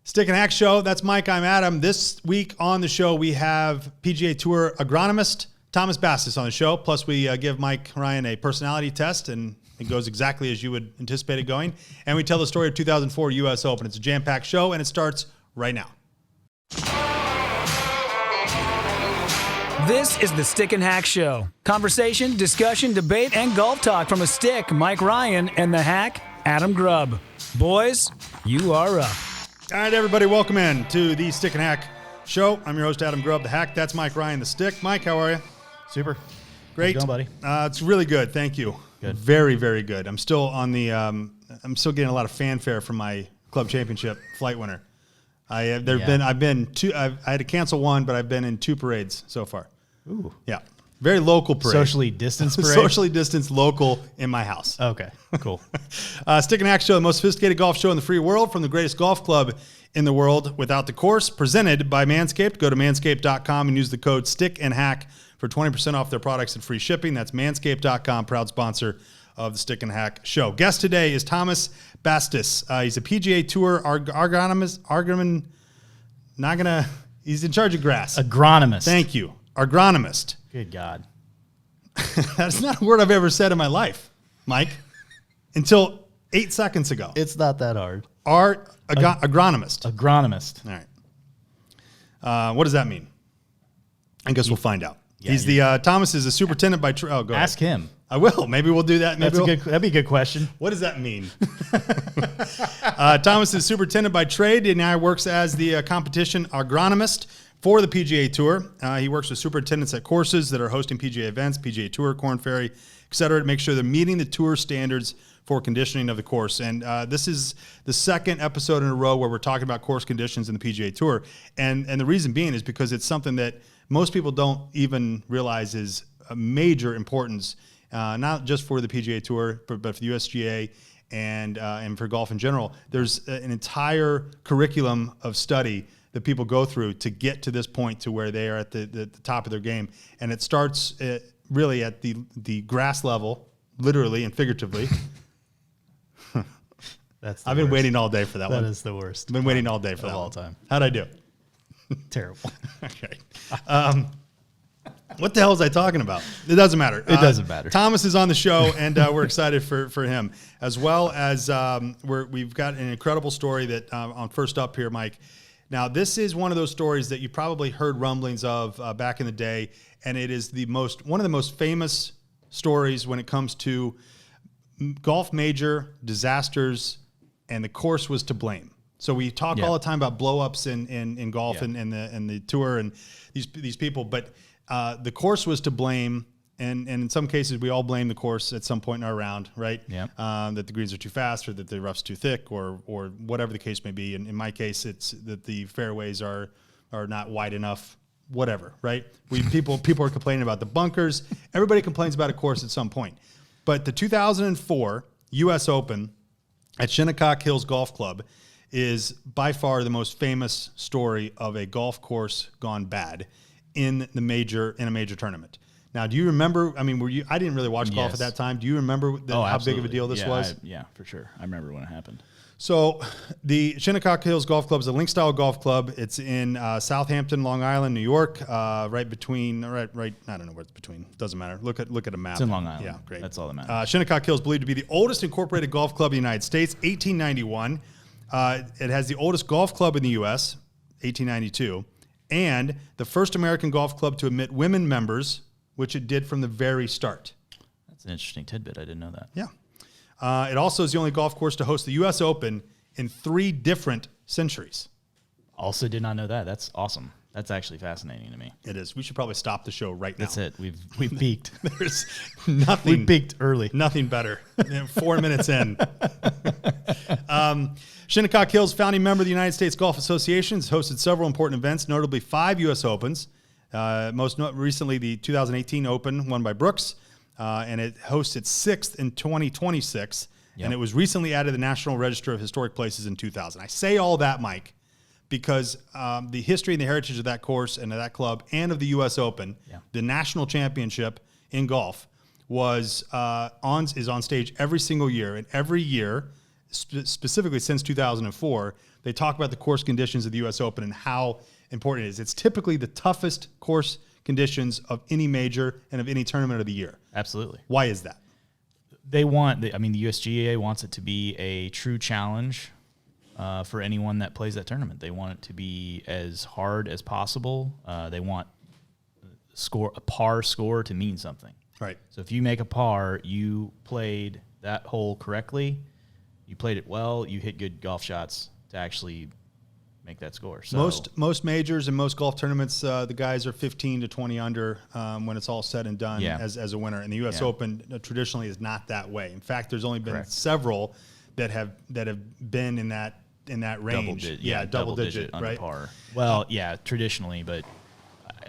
Stick and Hack Show. That's Mike. I'm Adam. This week on the show, we have PGA Tour agronomist Thomas Bastis on the show. Plus, we give Mike Ryan a personality test, and it goes exactly as you would anticipate it going. And we tell the story of 2004 U.S. Open. It's a jam-packed show, and it starts right now. This is the Stick and Hack Show. Conversation, discussion, debate, and golf talk from a stick, Mike Ryan, and the hack, Adam Grubb. Boys, you are up. All right, everybody, welcome in to the Stick and Hack Show. I'm your host, Adam Grubb, the hack. That's Mike Ryan, the stick. Mike, how are you? Super. Great. How's it going, buddy? It's really good. Thank you. Good. Very, very good. I'm still on the. I'm still getting a lot of fanfare from my club championship flight winner. I had to cancel one, but I've been in two parades so far. Ooh. Yeah. Very local parade. Socially distanced parade? Socially distanced, local, in my house. Okay, cool. Stick and Hack Show, the most sophisticated golf show in the free world, from the greatest golf club in the world without the course, presented by Manscaped. Go to manscaped.com and use the code Stick and Hack for 20% off their products and free shipping. That's manscaped.com, proud sponsor of the Stick and Hack Show. Guest today is Thomas Bastis. He's a PGA Tour agronomist. He's in charge of grass. Agronomist. Thank you. Agronomist. Good God. That's not a word I've ever said in my life, Mike, until 8 seconds ago. It's not that hard. Agronomist. Agronomist. All right. What does that mean? I guess we'll find out. Yeah, He's Thomas is a superintendent by trade. Oh, go Ask ahead. him. I will. Maybe we'll do that. That'd be a good question. What does that mean? Thomas is superintendent by trade, and now works as the competition agronomist for the PGA Tour. He works with superintendents at courses that are hosting PGA events, PGA Tour, Korn Ferry, et cetera, to make sure they're meeting the tour standards for conditioning of the course. And this is the second episode in a row where we're talking about course conditions in the PGA Tour. And the reason being is because it's something that most people don't even realize is a major importance, not just for the PGA Tour, but for the USGA and for golf in general. There's an entire curriculum of study that people go through to get to this point to where they are at the top of their game. And it starts really at the grass level, literally and figuratively. That's I've been waiting all day for that one. That is the worst. I've been waiting all day for that all one. time. How'd I do? Terrible. Okay. What the hell was I talking about? It doesn't matter. It doesn't matter. Thomas is on the show, and we're excited for him, as well as we've got an incredible story that on First Up here, Mike. Now, this is one of those stories that you probably heard rumblings of back in the day, and it is one of the most famous stories when it comes to golf major disasters, and the course was to blame. So we talk all the time about blow-ups in golf and the tour and these people, but the course was to blame. And in some cases, we all blame the course at some point in our round, right? Yeah. That the greens are too fast, or that the rough's too thick, or whatever the case may be. And in my case, it's that the fairways are not wide enough, whatever, right? People are complaining about the bunkers. Everybody complains about a course at some point. But the 2004 U.S. Open at Shinnecock Hills Golf Club is by far the most famous story of a golf course gone bad in a major tournament. Now, do you remember? I mean, I didn't really watch golf at that time. Do you remember how big of a deal this was? Yeah, for sure. I remember when it happened. So, the Shinnecock Hills Golf Club is a link-style golf club. It's in Southampton, Long Island, New York, right between. I don't know where it's between. Doesn't matter. Look at a map. It's in Long Island. Yeah, great. That's all that matters. Shinnecock Hills, believed to be the oldest incorporated golf club in the United States, 1891. It has the oldest golf club in the U.S., 1892, and the first American golf club to admit women members, which it did from the very start. That's an interesting tidbit. I didn't know that. Yeah. It also is the only golf course to host the U.S. Open in 3 different centuries. Also did not know that. That's awesome. That's actually fascinating to me. It is. We should probably stop the show right now. That's it. We've peaked. There's nothing. We peaked early. Nothing better. 4 minutes in. Shinnecock Hills, founding member of the United States Golf Association, has hosted several important events, notably 5 U.S. Opens. Most recently, the 2018 Open, won by Brooks, and it hosts its 6th in 2026, and it was recently added to the National Register of Historic Places in 2000. I say all that, Mike, because the history and the heritage of that course and of that club and of the U.S. Open, the national championship in golf, is on stage every single year, and every year, specifically since 2004, they talk about the course conditions of the U.S. Open and how important it is. It's typically the toughest course conditions of any major and of any tournament of the year. Absolutely. Why is that? The USGA wants it to be a true challenge for anyone that plays that tournament. They want it to be as hard as possible. They want a par score to mean something. Right. So if you make a par, you played that hole correctly, you played it well, you hit good golf shots to actually make that score. So most majors and most golf tournaments, the guys are 15 to 20 under when it's all said and done as a winner. And the U.S. Open traditionally is not that way. In fact, there's only been several that have been in that range. Double digit under right? par. Well, traditionally, but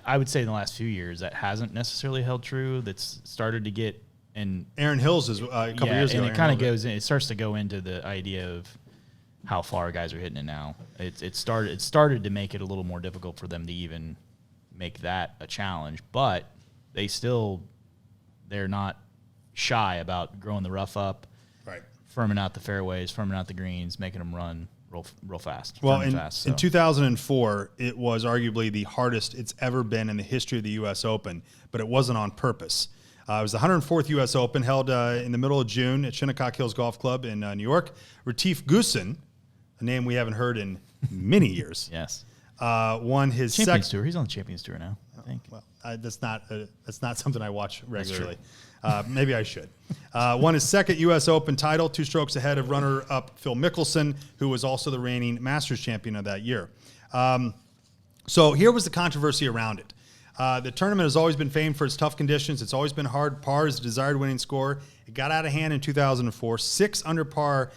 I would say in the last few years that hasn't necessarily held true. That's started to get Aaron Hills is a couple years ago. And it kind of goes in. It starts to go into the idea of how far guys are hitting it now. It started to make it a little more difficult for them to even make that a challenge, but they're not shy about growing the rough up, right? Firming out the fairways, firming out the greens, making them run real fast. Well, in 2004, it was arguably the hardest it's ever been in the history of the U.S. Open, but it wasn't on purpose. It was the 104th U.S. Open held in the middle of June at Shinnecock Hills Golf Club in New York. Retief Goosen, a name we haven't heard in many years, yes, won his Champions Tour. He's on the Champions Tour now, I think. Well, that's not something I watch regularly. Maybe I should. Won his second U.S. Open title, 2 strokes ahead of runner-up Phil Mickelson, who was also the reigning Masters champion of that year. So here was the controversy around it. The tournament has always been famed for its tough conditions. It's always been hard. Par is the desired winning score. It got out of hand in 2004. 6 under par,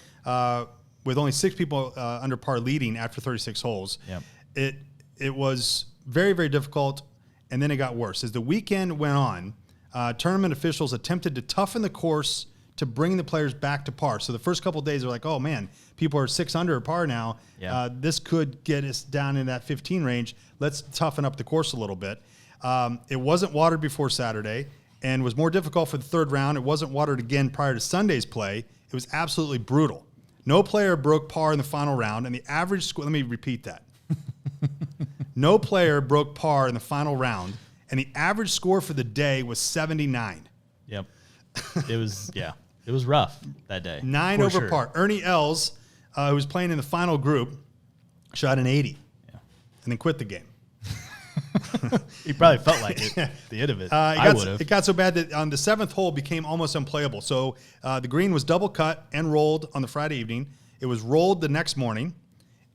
with only 6 people under par leading after 36 holes. Yep. It was very, very difficult, and then it got worse. As the weekend went on, tournament officials attempted to toughen the course to bring the players back to par. So the first couple of days, they're like, oh, man, people are 6 under par now. Yeah. This could get us down in that 15 range. Let's toughen up the course a little bit. It wasn't watered before Saturday and was more difficult for the third round. It wasn't watered again prior to Sunday's play. It was absolutely brutal. No player broke par in the final round, and the average score, let me repeat that. No player broke par in the final round, and the average score for the day was 79. Yep. It was rough that day. 9 over par. Ernie Els, who was playing in the final group, shot an 80 and then quit the game. He probably felt like it at the end of it. I would have. It got so bad that on the 7th hole became almost unplayable. So the green was double cut and rolled on the Friday evening. It was rolled the next morning,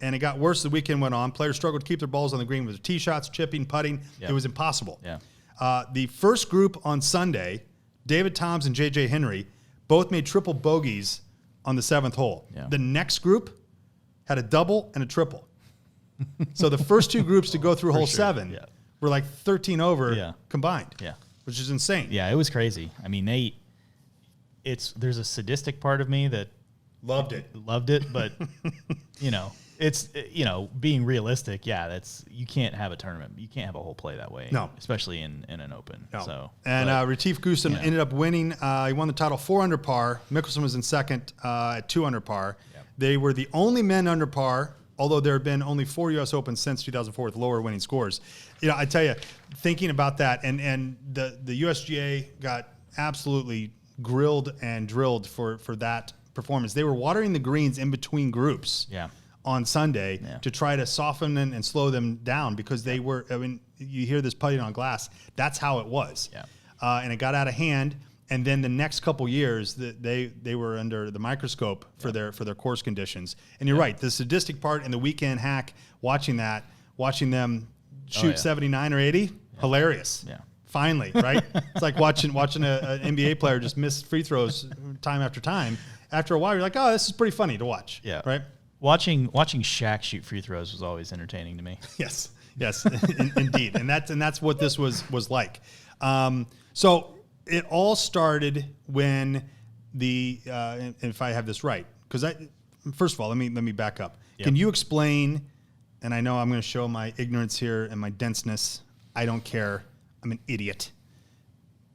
and it got worse as the weekend went on. Players struggled to keep their balls on the green with tee shots, chipping, putting. Yep. It was impossible. Yeah. The first group on Sunday, David Toms and J.J. Henry, both made triple bogeys on the 7th hole. Yeah. The next group had a double and a triple. So the first 2 groups to go through hole 7 were like 13 over combined, which is insane. Yeah, it was crazy. I mean, there's a sadistic part of me that loved it, but it's being realistic. Yeah, you can't have a tournament. You can't have a whole play that way. No, especially in an Open. No. So Retief Goosen ended up winning. He won the title 4 under par. Mickelson was in second at 2 under par. Yep. They were the only men under par, although there have been only 4 U.S. Opens since 2004 with lower winning scores. I tell you, thinking about that, and the USGA got absolutely grilled and drilled for that performance. They were watering the greens in between groups on Sunday to try to soften and slow them down because they were, you hear this putting on glass, that's how it was. Yeah. And it got out of hand. And then the next couple years, they were under the microscope for their course conditions. And you're right, the sadistic part and the weekend hack, watching them shoot 79 or 80, hilarious. Yeah. Finally, right? It's like watching an NBA player just miss free throws time after time. After a while, you're like, oh, this is pretty funny to watch. Yeah. Right? Watching Shaq shoot free throws was always entertaining to me. Yes, indeed. And that's what this was like. So it all started when if I have this right, because first of all, let me back up. Yep. Can you explain? And I know I'm going to show my ignorance here and my denseness. I don't care. I'm an idiot.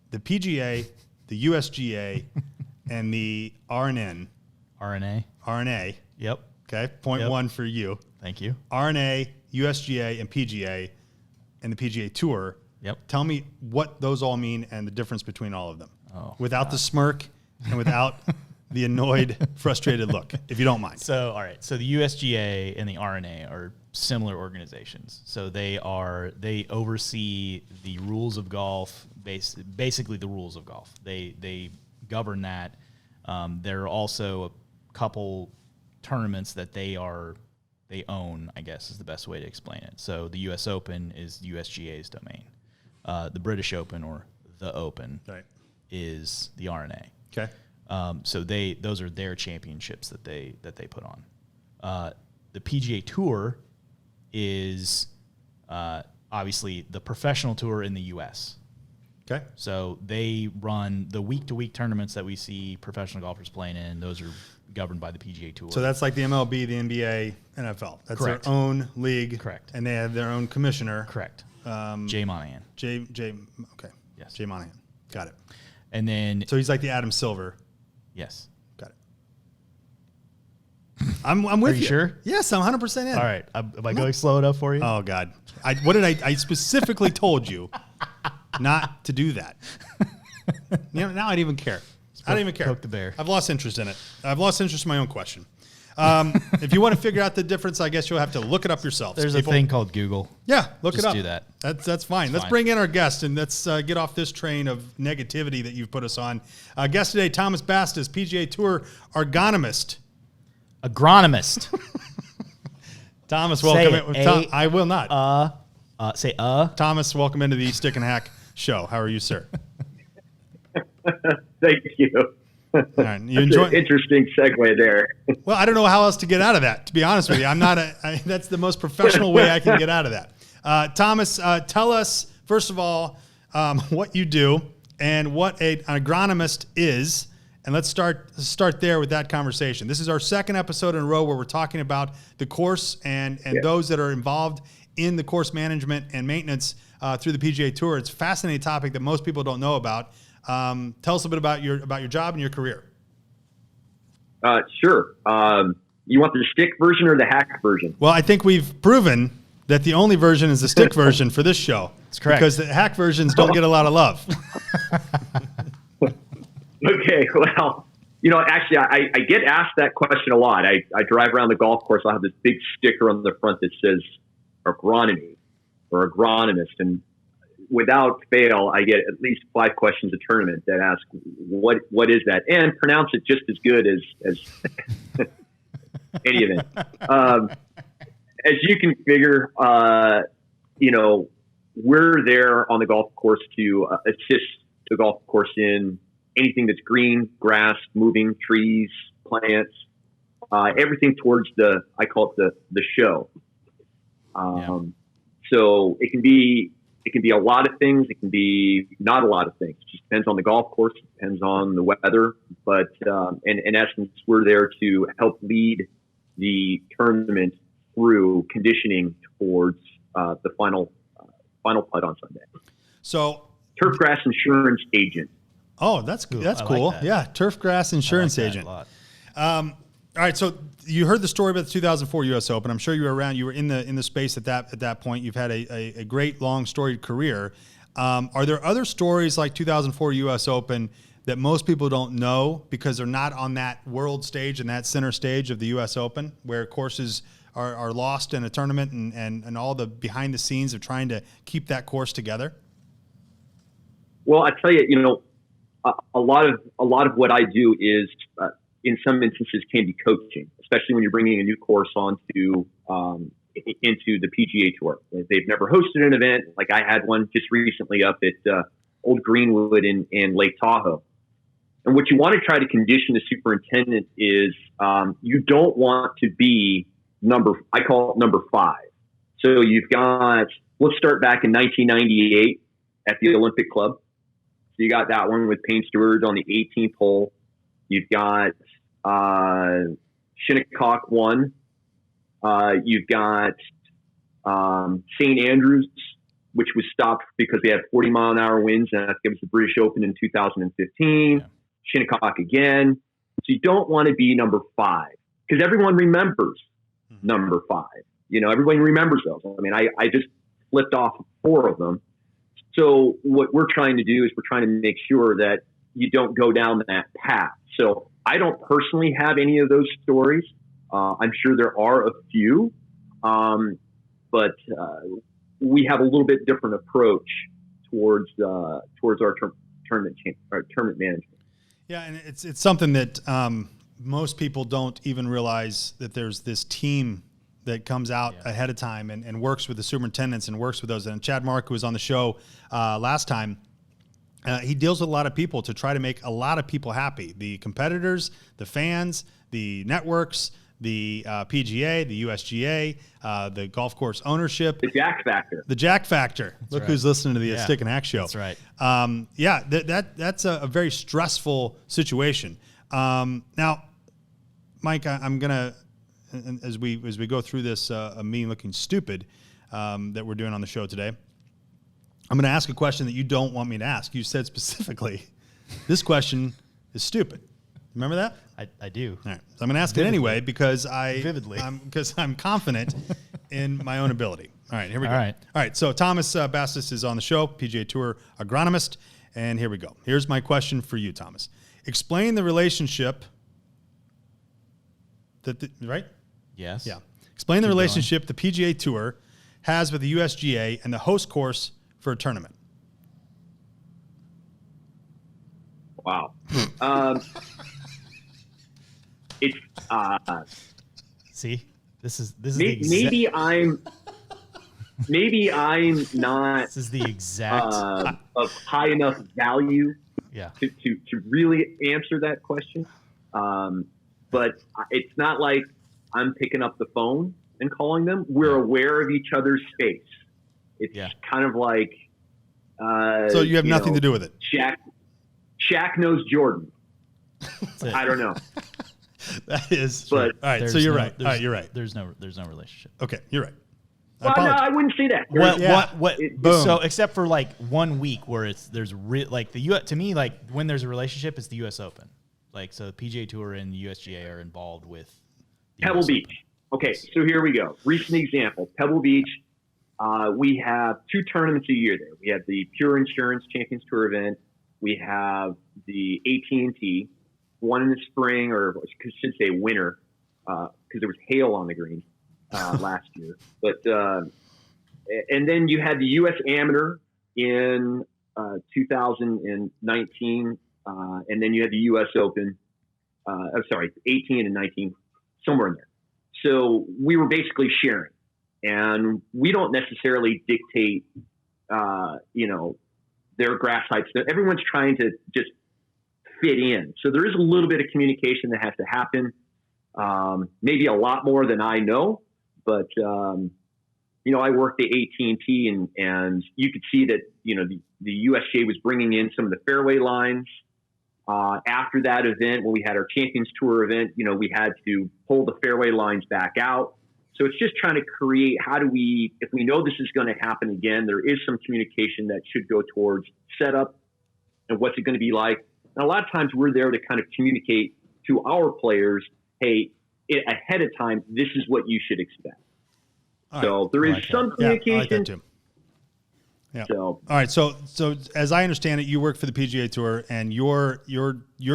The PGA, the USGA, and the RNA. Yep. Okay, point Yep. one for you. Thank you. R&A, USGA, and PGA, and the PGA Tour. Yep. Tell me what those all mean and the difference between all of them. Oh, without the smirk and without the annoyed, frustrated look, if you don't mind. So, all right. So the USGA and the RNA are similar organizations. So they oversee the rules of golf, basically the rules of golf. They govern that. There are also a couple tournaments that they own, I guess is the best way to explain it. So the US Open is USGA's domain. The British Open, or the Open, Right. is the RNA. Okay. So those are their championships that they put on. The PGA Tour is obviously the professional tour in the U.S. Okay. So they run the week-to-week tournaments that we see professional golfers playing in. Those are governed by the PGA Tour. So that's like the MLB, the NBA, NFL. That's Correct. their own league. Correct. And they have their own commissioner. Correct. Jay Monahan. Okay. Yes. Jay Monahan. Got it. And then, So he's like the Adam Silver. yes. Got it. I'm with Are you you. sure? Yes, I'm 100% in. All right. Am I going slow enough for you? Oh God. I specifically told you not to do that. Now I don't even care. I don't even care. Poke the bear. I've lost interest in it. I've lost interest in my own question. If you want to figure out the difference, I guess you'll have to look it up yourselves. There's people. a thing called Google. Yeah, look Just it up. do that. That's fine. Let's fine. bring in our guest and let's get off this train of negativity that you've put us on. Guest today, Thomas Bastis, PGA Tour Agronomist. Agronomist. Thomas, welcome. Say I will not. Say Thomas, welcome into the Stick and Hack show. How are you, sir? Thank you. All right. You That's enjoy? an interesting segue there. Well, I don't know how else to get out of that. To be honest with you, I'm not. That's the most professional way I can get out of that. Thomas, tell us first of all what you do and what an agronomist is, and let's start there with that conversation. This is our second episode in a row where we're talking about the course and those that are involved in the course management and maintenance through the PGA Tour. It's a fascinating topic that most people don't know about. Tell us a bit about your job and your career. Sure. You want the stick version or the hack version? Well, I think we've proven that the only version is the stick version for this show. That's correct. Because the hack versions don't get a lot of love. Okay. Well, actually, I get asked that question a lot. I drive around the golf course. I'll have this big sticker on the front that says agronomy or agronomist. And without fail, I get at least 5 questions a tournament that ask, what is that? And pronounce it just as good as any of it. As you can figure, we're there on the golf course to assist the golf course in anything that's green, grass, moving, trees, plants, everything towards I call it the show. So it can be a lot of things. It can be not a lot of things. It just depends on the golf course. It depends on the weather. But in essence, we're there to help lead the tournament through conditioning towards the final putt on Sunday. So, Turfgrass insurance agent. oh, that's good. That's I cool. like that. Yeah, turf grass insurance I like that agent. a lot. All right, so you heard the story about the 2004 U.S. Open. I'm sure you were around. You were in the space at that point. You've had a great long storied career. Are there other stories like 2004 U.S. Open that most people don't know because they're not on that world stage and that center stage of the U.S. Open, where courses are lost in a tournament and all the behind the scenes of trying to keep that course together? Well, I tell you, a lot of what I do is, in some instances, can be coaching, especially when you're bringing a new course into the PGA Tour. They've never hosted an event. Like I had one just recently up at Old Greenwood in Lake Tahoe. And what you want to try to condition the superintendent is you don't want to be I call it number 5. So you've got, let's start back in 1998 at the Olympic Club. So you got that one with Payne Stewart on the 18th hole. You've got Shinnecock 1. You've got St. Andrews, which was stopped because they had 40-mile-an-hour winds, and that was the British Open in 2015. Yeah. Shinnecock again. So you don't want to be number 5 because everyone remembers number 5. Everyone remembers those. I mean, I just flipped off 4 of them. So what we're trying to do is we're trying to make sure that you don't go down that path. So I don't personally have any of those stories. I'm sure there are a few, but we have a little bit different approach towards our tournament management. Yeah, and it's something that most people don't even realize, that there's this team that comes out ahead of time and works with the superintendents and works with those. And Chad Mark, who was on the show last time, he deals with a lot of people to try to make a lot of people happy. The competitors, the fans, the networks, the PGA, the USGA, the golf course ownership. The Jack Factor. The Jack Factor. That's Look right. who's listening to the Stick and Hack show. That's right. That's a very stressful situation. Now, Mike, I'm going to, as we go through this me looking stupid that we're doing on the show today, I'm going to ask a question that you don't want me to ask. You said specifically, this question is stupid. Remember that? I do. All right. So I'm going to ask it anyway because Vividly. I'm confident in my own ability. All right, here we go. All right. All right. So Thomas Bastis is on the show, PGA Tour agronomist, and here we go. Here's my question for you, Thomas. Explain the relationship right? Yes. Yeah. Explain the Keep relationship the PGA Tour has with the USGA and the host course for a tournament. Wow. It's See, this is maybe I'm not this is the exact of high enough value yeah. to really answer that question. But it's not like I'm picking up the phone and calling them. We're aware of each other's space. It's kind of like so you have nothing to do with it. Shaq knows Jordan. I don't know. That is, but all right. So you're right. All right, you're right. There's no relationship. Okay, you're right. Well, no, I wouldn't say that. Boom. So except for like 1 week where like to me, like when there's a relationship, it's the U.S. Open. Like, so the PGA Tour and the USGA are involved with the Pebble US Beach. Open. Okay, so here we go. Recent example, Pebble Beach. We have 2 tournaments a year there. We have the Pure Insurance Champions Tour event. We have the AT&T, one in the spring, or I should say winter, because there was hail on the green last year. But and then you had the U.S. Amateur in 2019. And then you had the U.S. Open, 18 and 19, somewhere in there. So we were basically sharing. And we don't necessarily dictate, their grass types. Everyone's trying to just fit in. So there is a little bit of communication that has to happen, maybe a lot more than I know. But, I worked at AT&T and you could see that, the USGA was bringing in some of the fairway lines. After that event, when we had our Champions Tour event, we had to pull the fairway lines back out. So it's just trying to create, if we know this is going to happen again, there is some communication that should go towards setup and what's it going to be like. And a lot of times we're there to kind of communicate to our players, hey, ahead of time, this is what you should expect. So there is some communication. I like that too. Yeah. So, all right. So as I understand it, you work for the PGA Tour, and your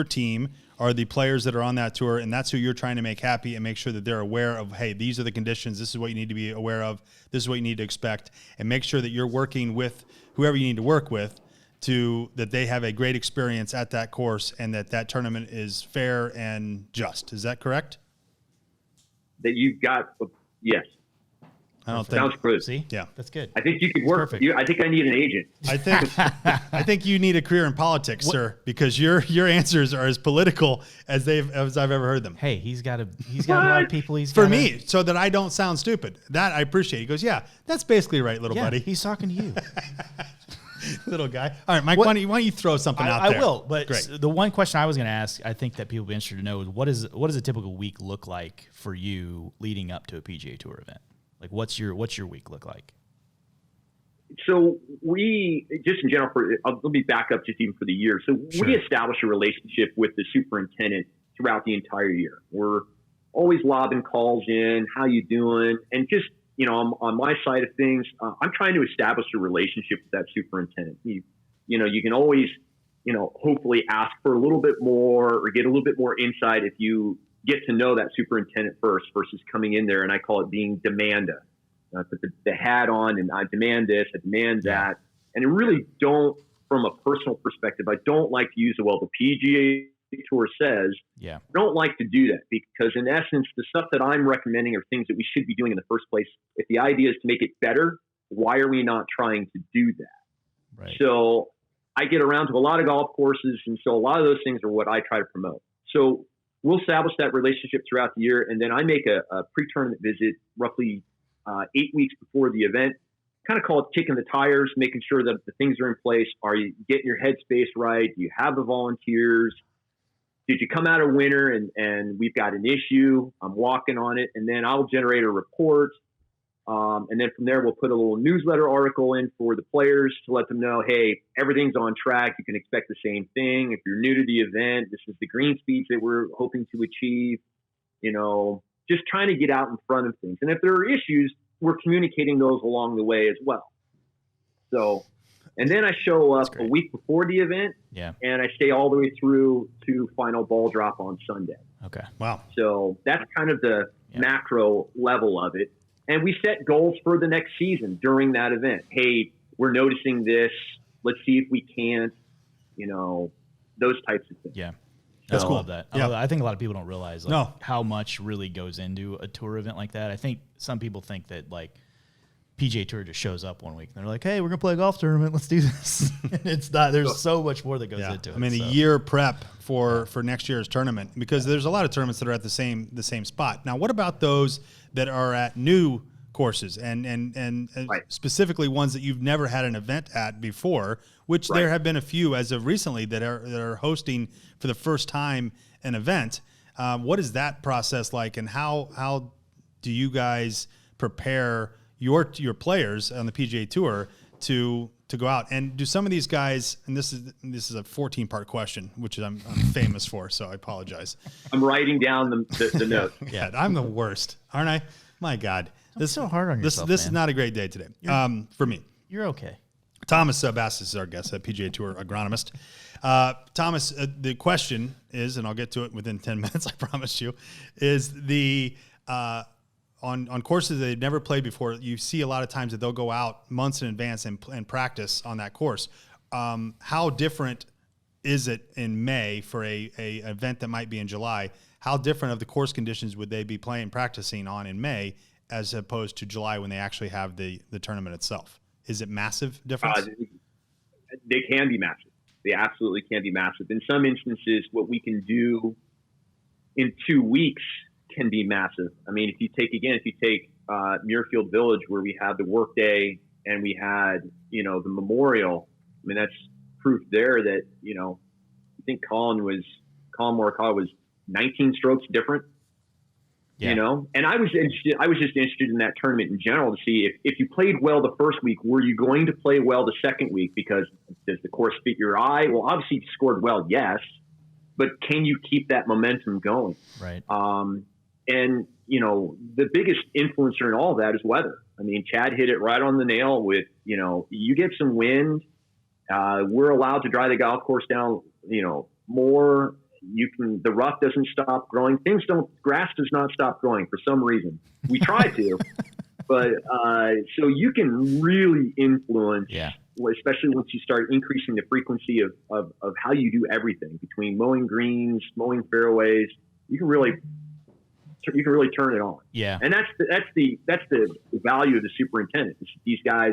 team are the players that are on that tour, and that's who you're trying to make happy and make sure that they're aware of, hey, these are the conditions. This is what you need to be aware of. This is what you need to expect, and make sure that you're working with whoever you need to work with that they have a great experience at that course and that tournament is fair and just. Is that correct? That you've got, yes. I don't think. Sounds good. See? Yeah. That's good. I think you could work. Perfect. I think I need an agent. I think you need a career in politics, sir, because your answers are as political as I've ever heard them. Hey, he's got a lot of people. Me, so that I don't sound stupid. That I appreciate. He goes, yeah, that's basically right, little buddy. He's talking to you. Little guy. All right, Mike, why don't you throw something out there? I will, but Great. The one question I was going to ask, I think that people would be interested to know is what does a typical week look like for you leading up to a PGA Tour event? Like, what's your week look like? So we, just in general, let me back up just even for the year. So we establish a relationship with the superintendent throughout the entire year. We're always lobbing calls in, how you doing? And just, on my side of things, I'm trying to establish a relationship with that superintendent. You can always, hopefully ask for a little bit more or get a little bit more insight if you get to know that superintendent first versus coming in there. And I call it being demander. Put the hat on and I demand this, I demand that. And I really don't, from a personal perspective, I don't like to use the PGA Tour says. Yeah. I don't like to do that because in essence, the stuff that I'm recommending are things that we should be doing in the first place. If the idea is to make it better, why are we not trying to do that? Right. So I get around to a lot of golf courses. And so a lot of those things are what I try to promote. So we'll establish that relationship throughout the year. And then I make a pre-tournament visit roughly 8 weeks before the event, kind of call it kicking the tires, making sure that the things are in place. Are you getting your headspace right? Do you have the volunteers? Did you come out a winner and we've got an issue? I'm walking on it. And then I'll generate a report. And then from there, we'll put a little newsletter article in for the players to let them know, hey, everything's on track. You can expect the same thing. If you're new to the event, this is the green speeds that we're hoping to achieve. Just trying to get out in front of things. And if there are issues, we're communicating those along the way as well. So, and then I show up a week before the event, and I stay all the way through to final ball drop on Sunday. Okay. Wow. So that's kind of the macro level of it. And we set goals for the next season during that event. Hey, we're noticing this. Let's see if we can't, those types of things. Yeah. That's I cool. love that. Yeah. I think a lot of people don't realize how much really goes into a tour event like that. I think some people think that PGA Tour just shows up one week and they're like, hey, we're going to play a golf tournament. Let's do this. And it's not. There's so much more that goes into it. I mean, a year prep for next year's tournament because there's a lot of tournaments that are at the same spot. Now, what about those that are at new courses and right. specifically ones that you've never had an event at before, which there have been a few as of recently that are hosting for the first time an event. What is that process like, and how do you guys prepare your players on the PGA Tour to go out? And do some of these guys, and this is a 14-part question, which I'm famous for, so I apologize. I'm writing down the note. Yeah, I'm the worst, aren't I? My God. This is so hard on yourself, This is not a great day today for me. You're okay. Thomas Bastis is our guest, a PGA Tour agronomist. Thomas, the question is, and I'll get to it within 10 minutes, I promise you, is on courses that they've never played before, you see a lot of times that they'll go out months in advance and practice on that course. How different is it in May for a event that might be in July? How different of the course conditions would they be practicing on in May as opposed to July when they actually have the tournament itself? Is it massive difference? They can be massive. They absolutely can be massive. In some instances, what we can do in 2 weeks can be massive. I mean, if you take Muirfield Village, where we had the work day and we had, the memorial, I mean, that's proof there that, I think Colin Morikawa was 19 strokes different. Yeah. And I was just interested in that tournament in general to see if you played well the first week, were you going to play well the second week? Because does the course fit your eye? Well, obviously you scored well, yes, but can you keep that momentum going? Right. And the biggest influencer in all of that is weather. I mean, Chad hit it right on the nail with, you get some wind, we're allowed to dry the golf course down, more. The rough doesn't stop growing. Grass does not stop growing for some reason. We try to, but so you can really influence, especially once you start increasing the frequency of how you do everything between mowing greens, mowing fairways. You can really turn it on. Yeah. And that's the value of the superintendent. These guys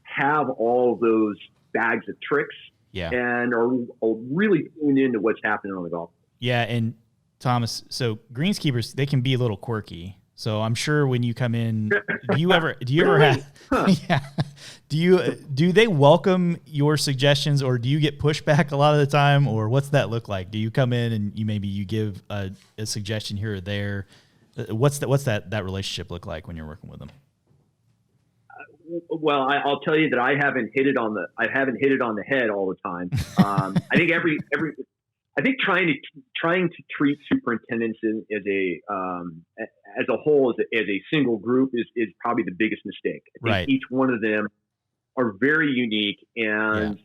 have all those bags of tricks. Yeah. And are really tuned into what's happening on the golf course. Yeah, and Thomas, so greenskeepers, they can be a little quirky. So I'm sure when you come in, do you ever have yeah. Do they welcome your suggestions, or do you get pushback a lot of the time, or what's that look like? Do you come in and you give a suggestion here or there? What's that relationship look like when you're working with them? Well, I'll tell you that I haven't hit it on the head all the time. I think I think trying to treat superintendents as a whole, as a single group is probably the biggest mistake. I think Right. each one of them are very unique, and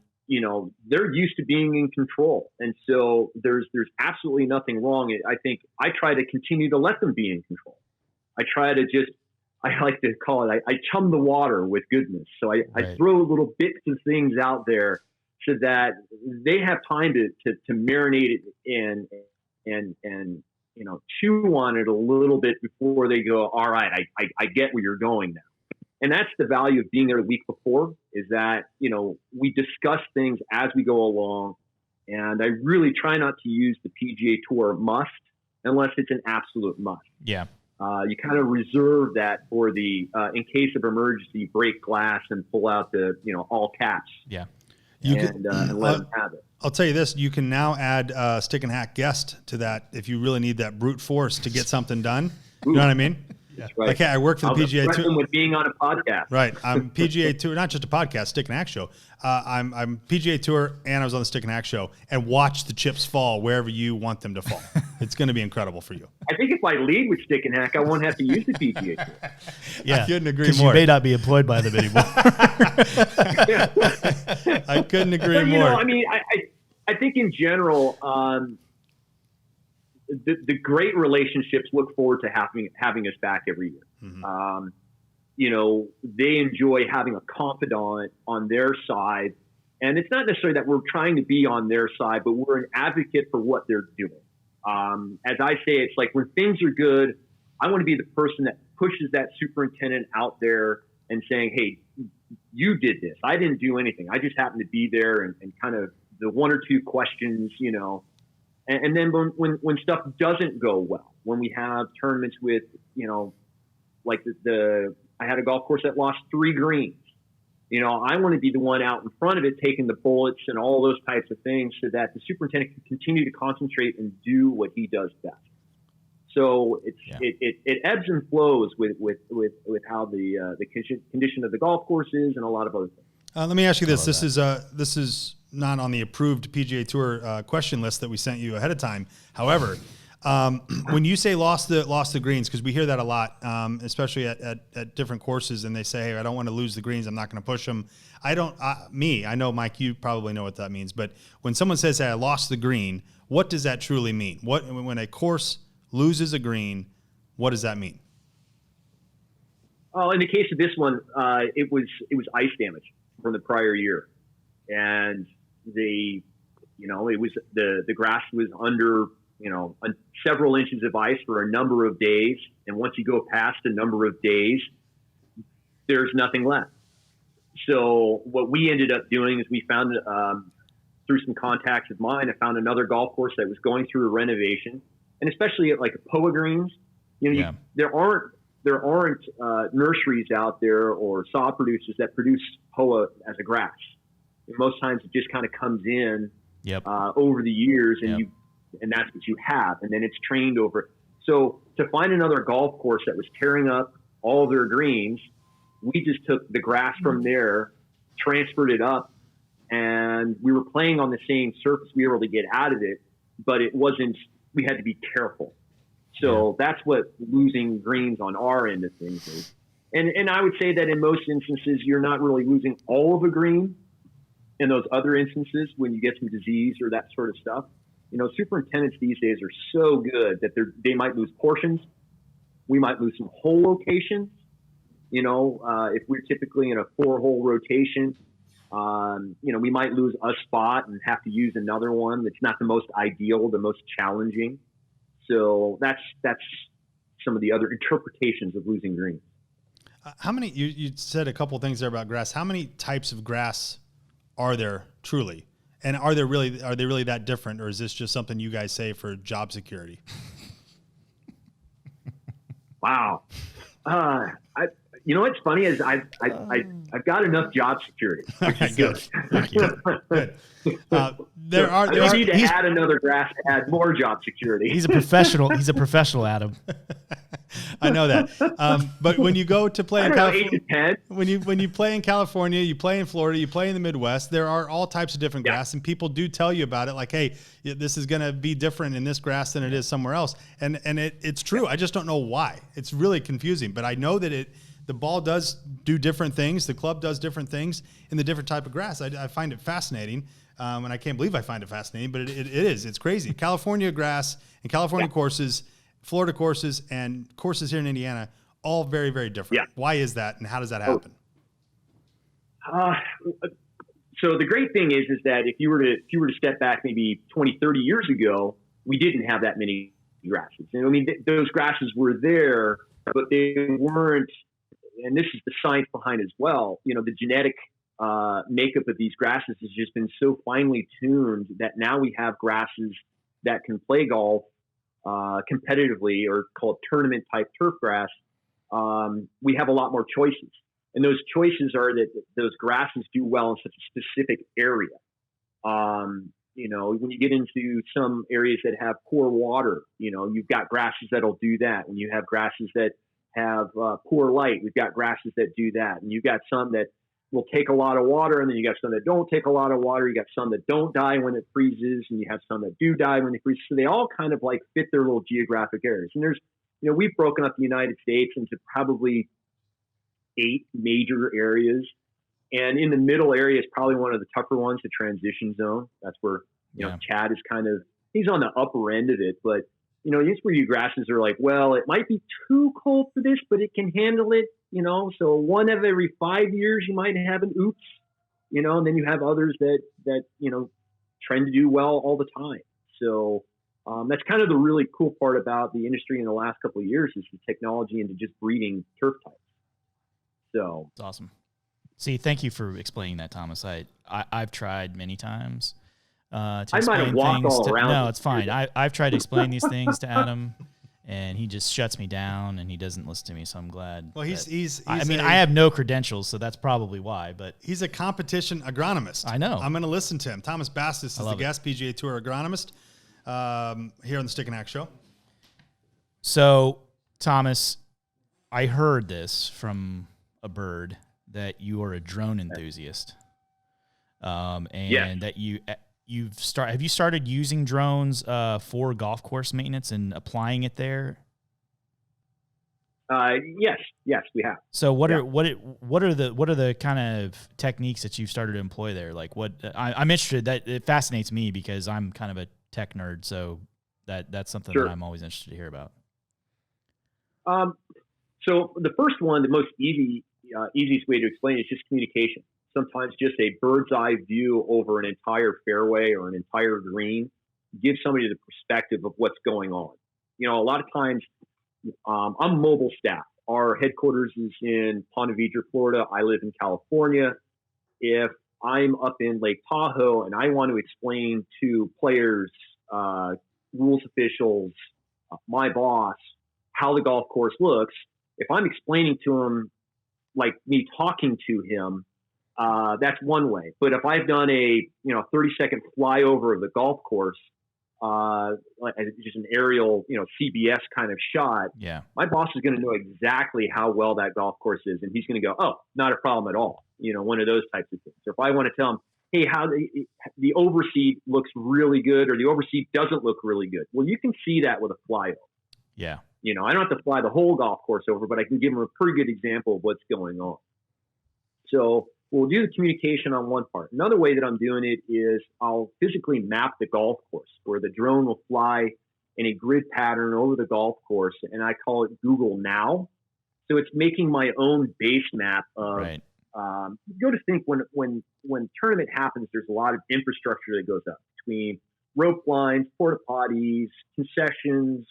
they're used to being in control, and so there's absolutely nothing wrong. I think I try to continue to let them be in control. I like to call it, I chum the water with goodness. So I throw little bits of things out there so that they have time to marinate it in and chew on it a little bit before they go, all right, I get where you're going now. And that's the value of being there the week before, is that, we discuss things as we go along. And I really try not to use the PGA Tour must unless it's an absolute must. Yeah. You kind of reserve that for the, in case of emergency, break glass and pull out the, all caps. Yeah. And let them have it. I'll tell you this, you can now add Stick and Hack guest to that if you really need that brute force to get something done. You know what I mean? That's right. Okay, I work for the PGA Tour. With being on a podcast. Right. I'm PGA Tour, not just a podcast, Stick and Hack show. I'm PGA Tour, and I was on the Stick and Hack show, and watch the chips fall wherever you want them to fall. It's going to be incredible for you. I think if I lead with Stick and Hack, I won't have to use the PGA Tour. Yeah. I couldn't agree 'Cause more. you may not be employed by them anymore. I couldn't agree But, more. I think in general, the great relationships look forward to having us back every year. Mm-hmm. They enjoy having a confidant on their side, and it's not necessarily that we're trying to be on their side, but we're an advocate for what they're doing. As I say, it's like when things are good, I want to be the person that pushes that superintendent out there and saying, hey, you did this. I didn't do anything. I just happened to be there and kind of the one or two questions, and then when stuff doesn't go well, when we have tournaments with, like I had a golf course that lost 3 greens. I want to be the one out in front of it, taking the bullets and all those types of things so that the superintendent can continue to concentrate and do what he does best. So it ebbs and flows with how the condition of the golf course is and a lot of other things. Let me ask you this. This is not on the approved PGA Tour question list that we sent you ahead of time. However, when you say lost the greens, because we hear that a lot, especially at different courses, and they say, hey, I don't want to lose the greens. I'm not going to push them. I know, Mike, you probably know what that means. But when someone says, hey, I lost the green, what does that truly mean? When a course loses a green, what does that mean? Well, in the case of this one, it was ice damage from the prior year. And it was the grass was under, several inches of ice for a number of days. And once you go past a number of days, there's nothing left. So what we ended up doing is we found, through some contacts of mine, I found another golf course that was going through a renovation. And especially at like POA greens, there aren't nurseries out there or sod producers that produce POA as a grass. And most times it just kind of comes in over the years, and and that's what you have, and then it's trained over. So to find another golf course that was tearing up all their greens, we just took the grass from there, transferred it up, and we were playing on the same surface we were able to get out of it, but it wasn't. We had to be careful. So that's what losing greens on our end of things is. And I would say that in most instances, you're not really losing all of a green. In those other instances, when you get some disease or that sort of stuff, superintendents these days are so good that they might lose portions. We might lose some whole locations. If we're typically in a 4-hole rotation, we might lose a spot and have to use another one. That's not the most ideal, the most challenging. So that's some of the other interpretations of losing greens. How many? You said a couple things there about grass. How many types of grass are there truly? And are they really that different, or is this just something you guys say for job security? Wow. What's funny is I've got enough job security, which is good. Good. I don't need to add another grass to add more job security. He's a professional. He's a professional, Adam. I know that. But when you go to play in California, 8 to 10. when you play in California, you play in Florida, you play in the Midwest, there are all types of different grass, and people do tell you about it. Like, hey, this is going to be different in this grass than it is somewhere else. And it's true. I just don't know why. It's really confusing, but I know that the ball does do different things. The club does different things in the different type of grass. I find it fascinating. And I can't believe I find it fascinating, but it is. It's crazy. California grass and California courses, Florida courses, and courses here in Indiana, all very, very different. Yeah. Why is that, and how does that happen? So the great thing is that if you were to step back maybe 20, 30 years ago, we didn't have that many grasses. And I mean, those grasses were there, but they weren't, and this is the science behind it as well, the genetic makeup of these grasses has just been so finely tuned that now we have grasses that can play golf competitively, or called tournament type turf grass. We have a lot more choices, and those choices are that those grasses do well in such a specific area. When you get into some areas that have poor water, you've got grasses that'll do that. When you have grasses that have poor light, we've got grasses that do that, and you've got some that will take a lot of water, and then you got some that don't take a lot of water. You got some that don't die when it freezes, and you have some that do die when they freeze. So they all kind of like fit their little geographic areas. And there's, we've broken up the United States into probably 8 major areas. And in the middle area is probably one of the tougher ones, the transition zone. That's where, Chad is he's on the upper end of it, but it's where you grasses are like, well, it might be too cold for this, but it can handle it. So one of every 5 years you might have an oops, and then you have others that trend to do well all the time. So that's kind of the really cool part about the industry in the last couple of years is the technology into just breeding turf types. So it's awesome. See, thank you for explaining that, Thomas. I've tried many times to explain I might have walked things all around. No, it's fine. I've tried to explain these things to Adam, and he just shuts me down, and he doesn't listen to me. So I'm glad. Well, he's I have no credentials, so that's probably why. But he's a competition agronomist. I know. I'm going to listen to him. Thomas Bastis is the guest PGA Tour agronomist here on the Stick and Hack Show. So, Thomas, I heard this from a bird that you are a drone enthusiast, and that have you started using drones for golf course maintenance and applying it there? Yes, we have. So what are the kind of techniques that you've started to employ there? Like I'm interested. That it fascinates me because I'm kind of a tech nerd. So that's something that I'm always interested to hear about. So the first one, the most easiest way to explain it is just communication. Sometimes just a bird's eye view over an entire fairway or an entire green gives somebody the perspective of what's going on. A lot of times I'm mobile staff. Our headquarters is in Ponte Vedra, Florida. I live in California. If I'm up in Lake Tahoe and I want to explain to players, rules officials, my boss, how the golf course looks, if I'm explaining to them like me talking to him, that's one way. But if I've done a 30-second flyover of the golf course, like just an aerial CBS kind of shot, my boss is going to know exactly how well that golf course is, and he's going to go, oh, not a problem at all. One of those types of things. So if I want to tell him, hey, how the overseed looks really good, or the overseed doesn't look really good, well, you can see that with a flyover. Yeah. I don't have to fly the whole golf course over, but I can give them a pretty good example of what's going on. So we'll do the communication on one part. Another way that I'm doing it is I'll physically map the golf course, where the drone will fly in a grid pattern over the golf course, and I call it Google Now. So it's making my own base map of. Right. You go to think when tournament happens, there's a lot of infrastructure that goes up between rope lines, porta potties, concessions,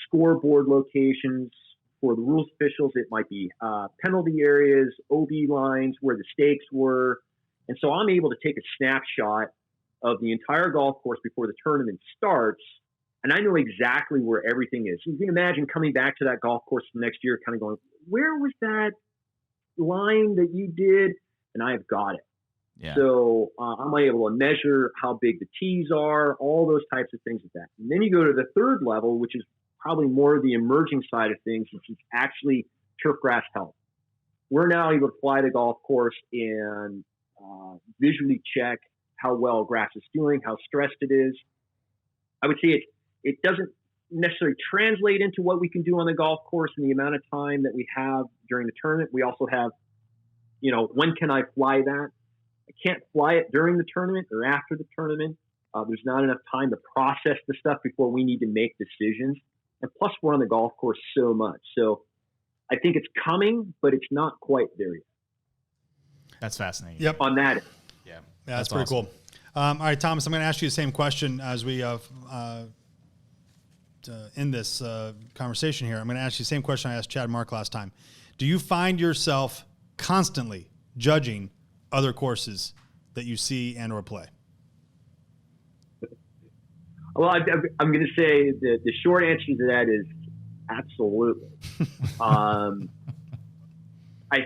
scoreboard locations. For the rules officials, it might be penalty areas, OB lines, where the stakes were. And so I'm able to take a snapshot of the entire golf course before the tournament starts, and I know exactly where everything is. You can imagine coming back to that golf course the next year kind of going, where was that line that you did? And I have got it. Yeah. So I'm able to measure how big the tees are, all those types of things like that. And then you go to the third level, which is probably more the emerging side of things, which is actually turf grass health. We're now able to fly the golf course and visually check how well grass is doing, how stressed it is. I would say it doesn't necessarily translate into what we can do on the golf course and the amount of time that we have during the tournament. We also have, when can I fly that? I can't fly it during the tournament or after the tournament. There's not enough time to process the stuff before we need to make decisions. And plus, we're on the golf course so much. So I think it's coming, but it's not quite there yet. That's fascinating. Yep. On that end. Yeah. That's pretty cool. All right, Thomas, I'm going to ask you the same question as we end this conversation here. I'm going to ask you the same question I asked Chad Mark last time. Do you find yourself constantly judging other courses that you see and or play? Well, I'm going to say the short answer to that is absolutely. I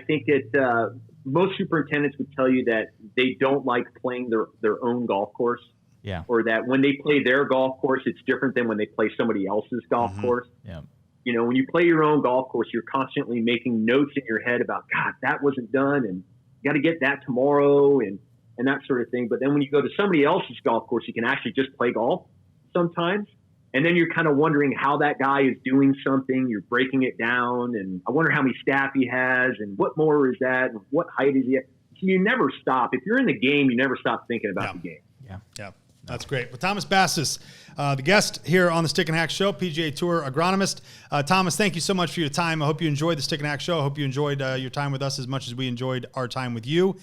think that most superintendents would tell you that they don't like playing their own golf course. Yeah. Or that when they play their golf course, it's different than when they play somebody else's golf course. Yeah. When you play your own golf course, you're constantly making notes in your head about, God, that wasn't done, and you got to get that tomorrow, and that sort of thing. But then when you go to somebody else's golf course, you can actually just play golf sometimes. And then you're kind of wondering how that guy is doing something. You're breaking it down, and I wonder how many staff he has, and what mower is that, and what height is he at. So you never stop. If you're in the game, you never stop thinking about the game. Yeah. That's great. Well, Thomas Bastis, the guest here on the Stick and Hack Show, PGA Tour agronomist. Thomas, thank you so much for your time. I hope you enjoyed the Stick and Hack Show. I hope you enjoyed your time with us as much as we enjoyed our time with you.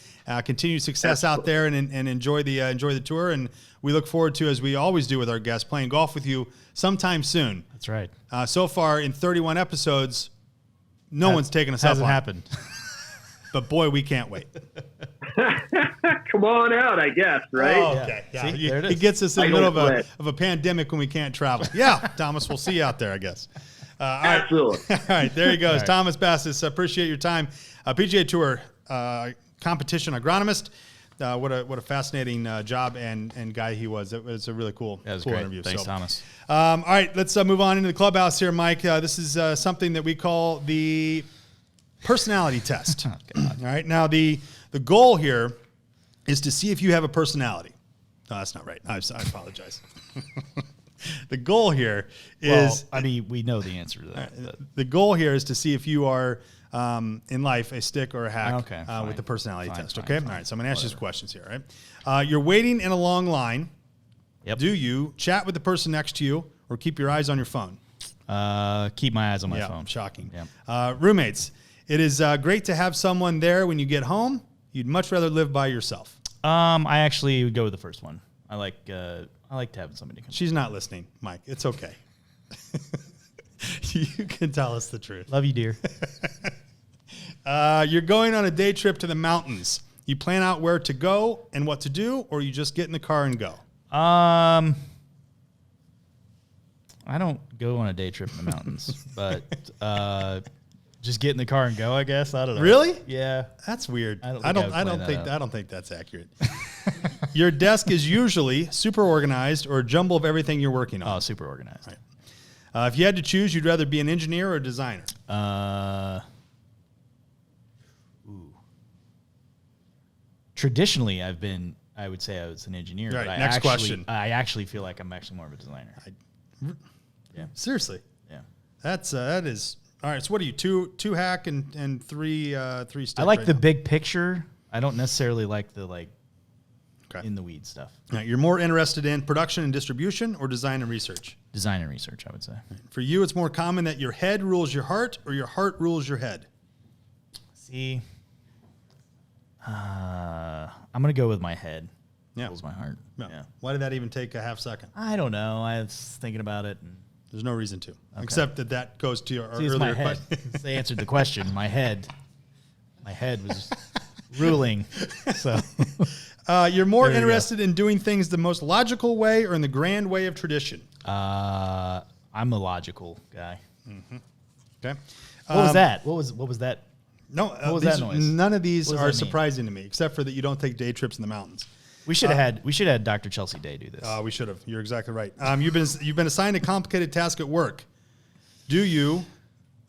Continued success out there, and enjoy the tour. And we look forward to, as we always do with our guests, playing golf with you sometime soon. That's right. So far in 31 episodes, no one's taken us up on it. Hasn't happened. But boy, we can't wait. Come on out, I guess, right? Oh, okay. Yeah. See, there it He is. gets us in the I middle don't of a pandemic when we can't travel. Yeah, Thomas, we'll see you out there, I guess. All right. Absolutely. All right, there he goes. right. Thomas Bastis, appreciate your time. PGA Tour competition agronomist. What a fascinating job and guy he was. It was a really cool, That was cool great. interview. Thanks, Thomas. All right, let's move on into the clubhouse here, Mike. This is something that we call the personality test. Oh, God. All right, now the goal here is to see if you have a personality. No, that's not right. I apologize. The goal here is... Well, I mean, we know the answer to that. but- The goal here is to see if you are, in life, a stick or a hack Okay, fine. with the personality Fine, test. fine, Okay? fine. All right, so I'm going to ask you some questions here. All right? You're waiting in a long line. Yep. Do you chat with the person next to you or keep your eyes on your phone? Keep my eyes on my Yeah, phone. shocking. Yeah. Roommates. It is great to have someone there when you get home. You'd much rather live by yourself. I actually would go with the first one. I like to have somebody come. She's not listening, Mike. It's okay. You can tell us the truth. Love you, dear. You're going on a day trip to the mountains. You plan out where to go and what to do, or you just get in the car and go? I don't go on a day trip in the mountains, but just get in the car and go, I guess. I don't know. Really? Yeah. That's weird. I don't I think I would plan that out. don't think that's accurate. Your desk is usually super organized or a jumble of everything you're working on. Oh, super organized. Right. If you had to choose, you'd rather be an engineer or a designer? Traditionally, I would say I was an engineer. Right, But next question. I actually feel like I'm actually more of a designer. Seriously. Yeah. That is all right. So what are you, two hack and three stick? I like right the now? big picture. I don't necessarily like the Okay. in the weeds stuff. Now, you're more interested in production and distribution or design and research? Design and research, I would say. For you, it's more common that your head rules your heart or your heart rules your head? See, I'm gonna go with my head. Yeah. Rules my heart. No. Yeah. Why did that even take a half second? I don't know. I was thinking about it. And There's no reason to, except that goes to your see, it's my earlier head. question. They answered the question. My head was ruling. So You're more There you go. interested in doing things the most logical way or in the grand way of tradition? I'm a logical guy. Okay. What was that? What was that? No, was that noise? None of these What does are that mean? surprising to me, except for that you don't take day trips in the mountains. We should have had Dr. Chelsea Day do this. We should have. You're exactly right. You've been assigned a complicated task at work. do you,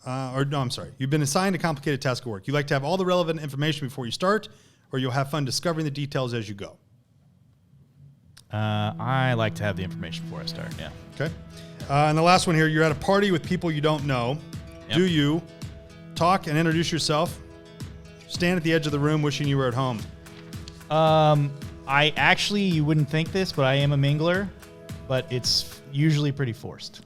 I'm sorry, you've been assigned a complicated task of work. You like to have all the relevant information before you start, or you'll have fun discovering the details as you go? I like to have the information before I start. Yeah. Okay. And the last one here, you're at a party with people you don't know. Yep. Do you talk and introduce yourself? Stand at the edge of the room wishing you were at home? I actually, you wouldn't think this, but I am a mingler, but it's usually pretty forced.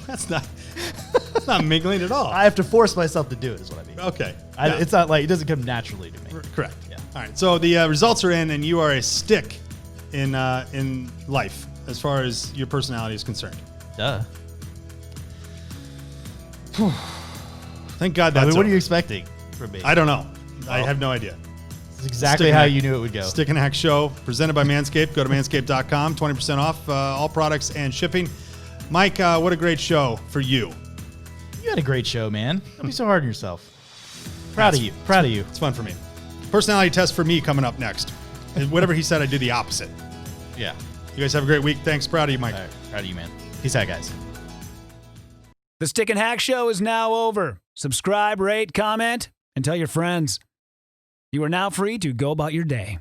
That's not mingling at all. I have to force myself to do it, is what I mean. Okay. Yeah. It's not like it doesn't come naturally to me. Correct. Yeah. All right. So the results are in, and you are a stick in life as far as your personality is concerned. Duh. Thank God that's what are you over. expecting from me? I don't know. I have no idea. It's exactly Stick how and you knew it would go. Stick and Hack Show, presented by Manscaped. Go to manscaped.com, 20% off all products and shipping. Mike, what a great show for you. You had a great show, man. Don't be so hard on yourself. Proud of you. Proud of you. It's fun for me. Personality test for me coming up next. And whatever he said, I do the opposite. Yeah. You guys have a great week. Thanks. Proud of you, Mike. All right. Proud of you, man. Peace out, guys. The Stick and Hack Show is now over. Subscribe, rate, comment, and tell your friends. You are now free to go about your day.